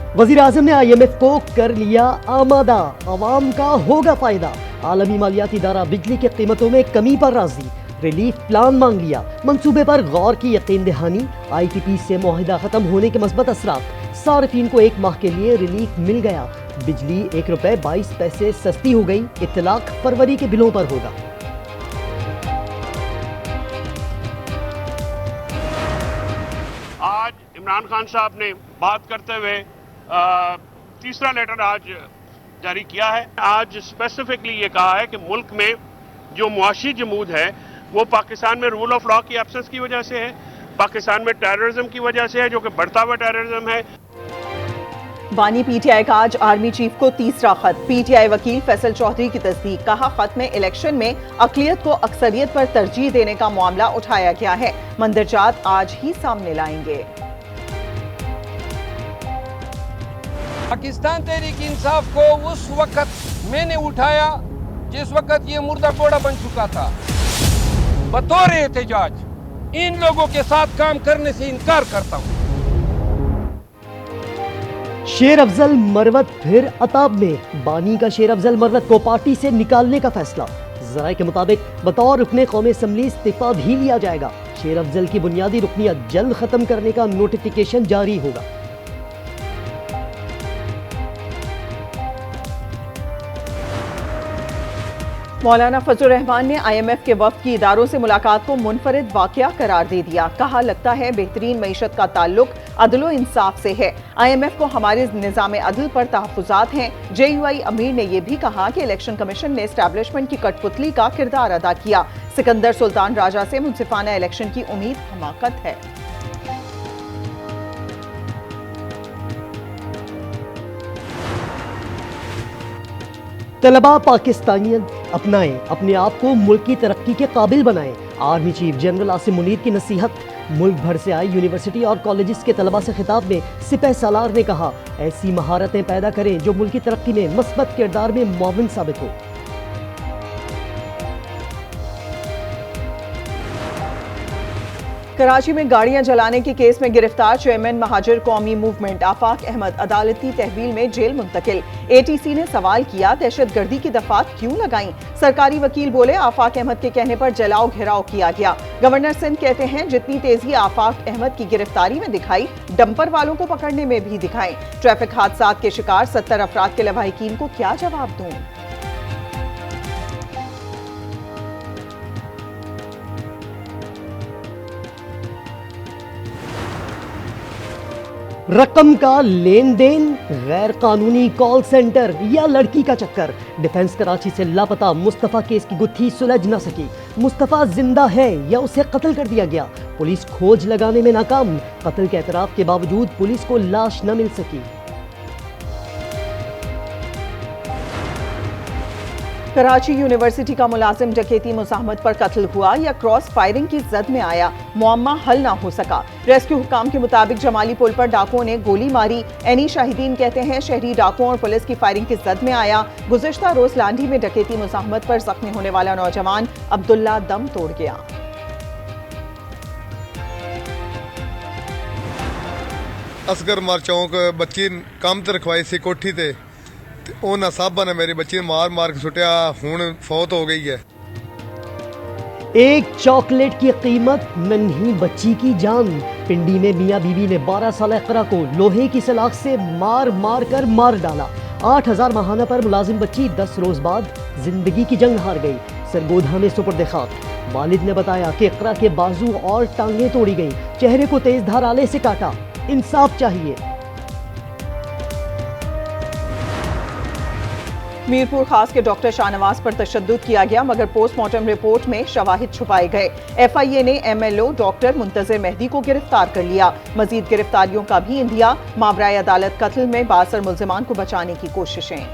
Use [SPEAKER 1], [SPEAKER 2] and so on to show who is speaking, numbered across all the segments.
[SPEAKER 1] वजीर आजम ने IMF को कर लिया आमादा, आवाम का होगा फायदा। आलमी मालियाती इदारा बिजली की कीमतों में कमी पर राजी, रिलीफ प्लान मांग लिया। मंसूबे पर गौर की यकीन दहानी, ITP से मुआहिदा खत्म होने के मस्बत असरात। सार्फिन को 1 माह के लिए रिलीफ मिल गया। बिजली ₹1.22 सस्ती हो गई। इत्तलाक फरवरी के बिलों पर होगा।
[SPEAKER 2] आज इमरान खान साहब ने बात करते हुए तीसरा लेटर आज जारी किया है। आज स्पेसिफिकली ये कहा है कि मुल्क में जो मुआशी जमूद है वो पाकिस्तान में रूल ऑफ लॉ की एब्सेंस की वजह से है, पाकिस्तान में टेररिज्म की वजह से है, जो कि बढ़ता हुआ टेररिज्म है।
[SPEAKER 3] बानी PTI का आज आर्मी चीफ को तीसरा खत। PTI वकील फैसल चौधरी की तस्दीक। कहा, खत में इलेक्शन में अकलियत को अक्सरियत पर तरजीह देने का मामला उठाया गया है। मंदरजात आज ही सामने लाएंगे।
[SPEAKER 4] पाकिस्तान तहरीक इंसाफ को उस वक्त मैंने उठाया जिस वक्त ये मुर्दा घोड़ा बन चुका था। बतौर एहतजाज इन लोगों के साथ काम करने से इनकार करता हूं।
[SPEAKER 1] शेर अफजल मरवत फिर अताब में। बानी का शेर अफजल मरवत को पार्टी से निकालने का फैसला। जराये के मुताबिक बतौर रुकने कौमी असम्बली इस्तीफा भी लिया जाएगा। शेर अफजल की बुनियादी रुकनियत जल्द खत्म करने का नोटिफिकेशन जारी होगा।
[SPEAKER 3] मौलाना फजलुर रहमान ने IMF के वफ्द की इदारों से मुलाकात को मुनफरिद वाकया करार दे दिया। कहा, लगता है बेहतरीन मईशत का ताल्लुक अदलो इंसाफ से है। IMF को हमारे निज़ाम अदल पर तहफ़्फ़ुज़ात हैं। JUI अमीर ने यह भी कहा कि इलेक्शन कमीशन ने एस्टैब्लिशमेंट की कठपुतली का किरदार अदा किया। सिकंदर सुल्तान राजा से मुनसिफाना इलेक्शन की उम्मीद हमाकत है।
[SPEAKER 1] तलबा पाकिस्तानियत अपनाएं, अपने आप को मुल्क की तरक्की के काबिल बनाएं। Army chief general Asim Munir की नसीहत। मुल्क भर से आई यूनिवर्सिटी और कॉलेजेस के तलबा से खिताब में सिपह सालार ने कहा, ऐसी महारतें पैदा करें जो मुल्क की तरक्की में मस्बत किरदार में मुआविन साबित हो।
[SPEAKER 3] कराची में गाड़ियां जलाने के केस में गिरफ्तार चेयरमैन महाजिर कौमी मूवमेंट आफाक अहमद अदालती तहवील में जेल मुंतकिल। ATC ने सवाल किया, दहशतगर्दी की दफात क्यों लगाई? सरकारी वकील बोले, आफाक अहमद के कहने पर जलाओ घेराव किया गया। गवर्नर सिंध कहते हैं, जितनी तेजी आफाक अहमद की गिरफ्तारी में दिखाई, डंपर वालों को पकड़ने में भी दिखाई। ट्रैफिक हादसा के शिकार 70 अफराद के लवाहिकीन को क्या जवाब दूं?
[SPEAKER 1] रकम का लेन देन, गैर कानूनी कॉल सेंटर या लड़की का चक्कर। डिफेंस कराची से लापता मुस्तफ़ा केस की गुत्थी सुलझ न सकी। मुस्तफ़ा जिंदा है या उसे कत्ल कर दिया गया? पुलिस खोज लगाने में नाकाम। कत्ल के एतराफ के बावजूद पुलिस को लाश न मिल सकी।
[SPEAKER 3] कराची यूनिवर्सिटी का मुलाजिम डकैती मुज़ाहमत पर कत्ल हुआ या क्रॉस फायरिंग की जद में आया, मुअम्मा हल ना हो सका। रेस्क्यू हुकाम के मुताबिक जमाली पुल पर डाकुओं ने गोली मारी। एनी शाहिदीन कहते हैं, शहरी डाकुओं और पुलिस की फायरिंग की जद में आया। गुज़िश्ता रोज लांढी में डकैती मुज़ाहमत पर जख्मी होने वाला नौजवान अब्दुल्ला दम तोड़ गया।
[SPEAKER 5] असगर मार चौंक बच्ची काम ते रखवाई सी कोठी ते उन्होंने साहबा ने मेरी बच्ची मार मार के सुटिया, हुण फौत हो गई है।
[SPEAKER 1] एक चॉकलेट की कीमत नन्ही बच्ची की जान। पिंडी में मियां बीवी ने 12 साल इकरा को लोहे की सलाख से मार मार कर मार डाला। 8000 माहाना पर मुलाजिम बच्ची 10 रोज बाद जिंदगी की जंग हार गई। सरगोधा में सुपुर्द खाक। वालिद ने बताया कि इकरा के बाजू और टांगें तोड़ी गई, चेहरे को तेज धार आले से काटा। इंसाफ चाहिए।
[SPEAKER 3] मीरपुर खास के डॉक्टर शाहनवाज पर तशद्दुद किया गया, मगर पोस्टमार्टम रिपोर्ट में शवाहिद छुपाए गए। FIA ने MLO डॉक्टर मुंतजिर मेहदी को गिरफ्तार कर लिया। मजीद गिरफ्तारियों का भी इंदिया। मावराए अदालत कत्ल में बासर मुल्जिमान को बचाने की कोशिशें।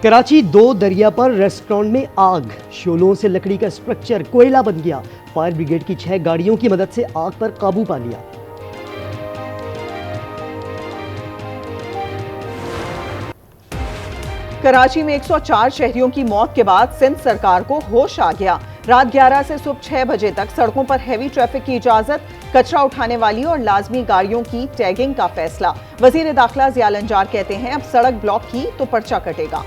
[SPEAKER 1] कराची 2 दरिया पर रेस्टोरेंट में आग। शोलों से लकड़ी का स्ट्रक्चर कोयला बन गया। फायर ब्रिगेड की 6 गाड़ियों की मदद से आग पर काबू पा लिया।
[SPEAKER 3] कराची में 104 शहरियों की मौत के बाद सिंध सरकार को होश आ गया। रात 11 से सुबह 6 बजे तक सड़कों पर हैवी ट्रैफिक की इजाजत, कचरा उठाने वाली और लाजमी गाड़ियों की टैगिंग का फैसला। वजीर दाखिला ज़िया लंजार कहते हैं, अब सड़क ब्लॉक की तो पर्चा कटेगा।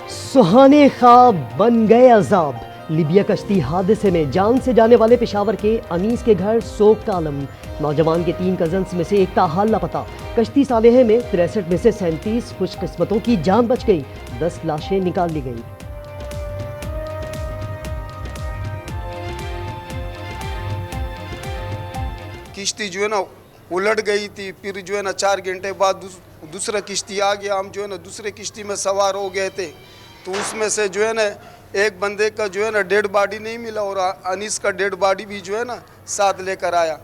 [SPEAKER 1] सुहाने ख्वाब बन गए अजाब। लीबिया कश्ती हादसे में जान से जाने वाले पेशावर के अनीस के घर सोग का आलम। नौजवान के 3 कजन्स में से एक ताहाल लापता। कश्ती सालेहे में 63 में से 37 खुशकिस्मतों की जान बच गई। 10 लाशें निकाल ली गई।
[SPEAKER 6] किश्ती जो है ना उलट गई थी, फिर जो है ना 4 घंटे बाद दूसरा किश्ती आ गया। हम जो है ना दूसरे किश्ती में सवार हो गए थे, तो उसमें से जो है ना एक बंदे का जो है ना डेड बॉडी नहीं मिला और अनीस का डेड बॉडी भी जो है ना साथ लेकर आया।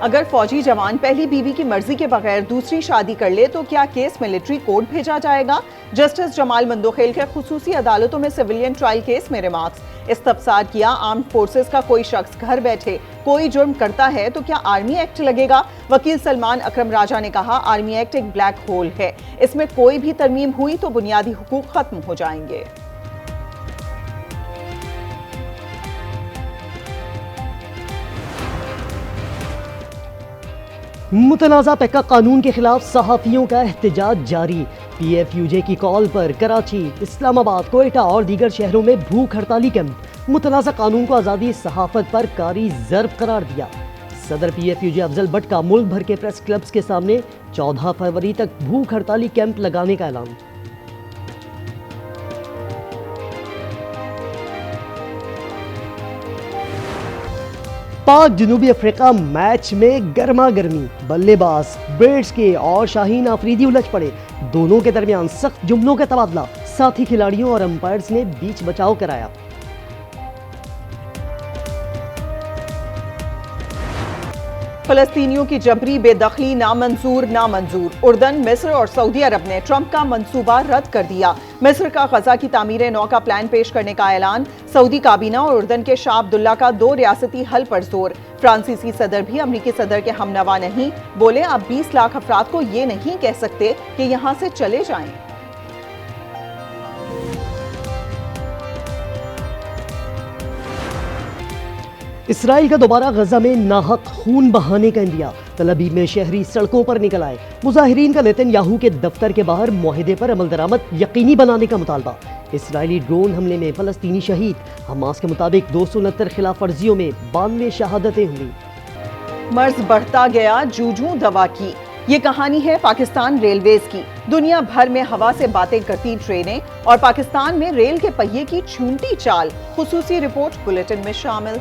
[SPEAKER 3] अगर फौजी जवान पहली बीवी की मर्जी के बगैर दूसरी शादी कर ले तो क्या केस मिलिट्री कोर्ट भेजा जाएगा? जस्टिस जमाल मंदोखेल के खुसूसी अदालतों में सिविलियन ट्रायल केस में रिमार्क्स। इस्तफसार किया, आर्म्ड फोर्सेस का कोई शख्स घर बैठे कोई जुर्म करता है तो क्या आर्मी एक्ट लगेगा? वकील सलमान अकरम राजा ने कहा, आर्मी एक्ट एक ब्लैक होल है, इसमें कोई भी तरमीम हुई तो बुनियादी हुकूक खत्म हो जाएंगे।
[SPEAKER 1] मुतनाज़ा पेका कानून के खिलाफ सहाफ़ियों का एहतजाज जारी। PFUJ की कॉल पर कराची, इस्लामाबाद, कोयटा और दीगर शहरों में भूख हड़ताली कैंप। मुतनाज़ा कानून को आज़ादी सहाफ़त पर कारी ज़र्ब करार दिया। सदर PFUJ अफजल भट्ट का मुल्क भर के प्रेस क्लब्स के सामने 14 फरवरी तक भूख हड़ताली कैंप लगाने का ऐलान। पाक जनूबी अफ्रीका मैच में गर्मा गर्मी। बल्लेबाज ब्रेड्स के और शाहीन आफरीदी उलझ पड़े। दोनों के दरमियान सख्त जुमलों का तबादला। साथी खिलाड़ियों और अंपायर्स ने बीच बचाव कराया।
[SPEAKER 3] फलस्तीनियों की जबरी बेदखली नामंजूर। उर्दन, मिस्र और सऊदी अरब ने ट्रंप का मंसूबा रद्द कर दिया। मिस्र का गजा की तामीर नौ का प्लान पेश करने का ऐलान। सऊदी काबीना और उर्दन के शाह अब्दुल्ला का 2 रियासती हल पर जोर। फ्रांसीसी सदर भी अमरीकी सदर के हमनवा नहीं, बोले आप 20 लाख अफराद को ये नहीं कह सकते कि यहां से चले जाएं।
[SPEAKER 1] इसराइल का दोबारा गजा में नाहक खून बहाने का इंदिया। तल अवीव में शहरी सड़कों पर निकल आए। मुजाहिरीन का नेतन्याहू के दफ्तर के बाहर मुआहिदे पर अमल दरामद यकीनी बनाने का मुतालबा। इसराइली ड्रोन हमले में फलस्तीनी शहीद। हमास के मुताबिक 269 खिलाफ वर्जियों में 92 शहादतें हुई।
[SPEAKER 3] मर्ज बढ़ता गया जूझू दवा की। ये कहानी है पाकिस्तान रेलवेज की। दुनिया भर में हवा से बातें करती ट्रेनें और पाकिस्तान में रेल के पहिए की छूंटी चाल। खुसूसी रिपोर्ट बुलेटिन में शामिल।